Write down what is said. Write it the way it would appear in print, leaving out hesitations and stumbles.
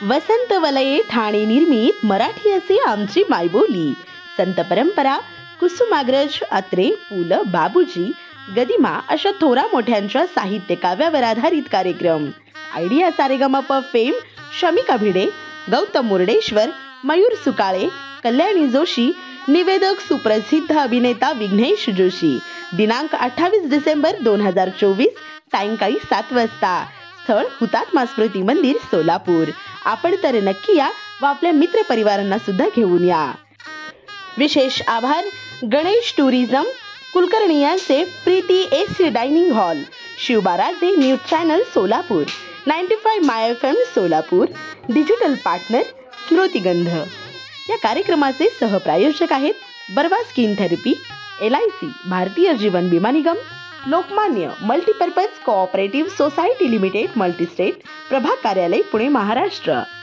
वसंत वलये ठाणे निर्मित मराठी असे आमची मायबोली. संत परंपरा, कुसुमाग्रज, अत्रे, पु ल, बाबूजी, गदिमा अशा थोरा मोठ्यांच्या साहित्य काव्यावर आधारित कार्यक्रम. Idea Saregamapa fame, Shamika Bhide, Gautam Murdeshwar, Mayur Sukale, Kalyani Joshi. निवेदक सुप्रसिद्ध अभिनेता विघ्नेश जोशी. दिनांक 28 डिसेंबर 2024, सायंकाळी 7 वाजता. स्थळ हुतात्मा स्मृती मंदिर, सोलापूर. आपण तर नक्की या व आपल्या मित्र परिवारांना सुद्धा घेऊन या. विशेष आभार गणेश टुरिझम, कुलकर्णी यांचे, Preeti AC dining hall, Shivbaraje news channel Solapur, 95 my FM Solapur, digital partner Smritigandh. या कार्यक्रमाचे सहप्रायोजक आहेत Barva skin therapy, LIC, Bharatiya Jeevan Vima Nigam, Lokmanya multipurpose cooperative society limited, multistate, प्रभाग कार्यालय, पुणे, महाराष्ट्र.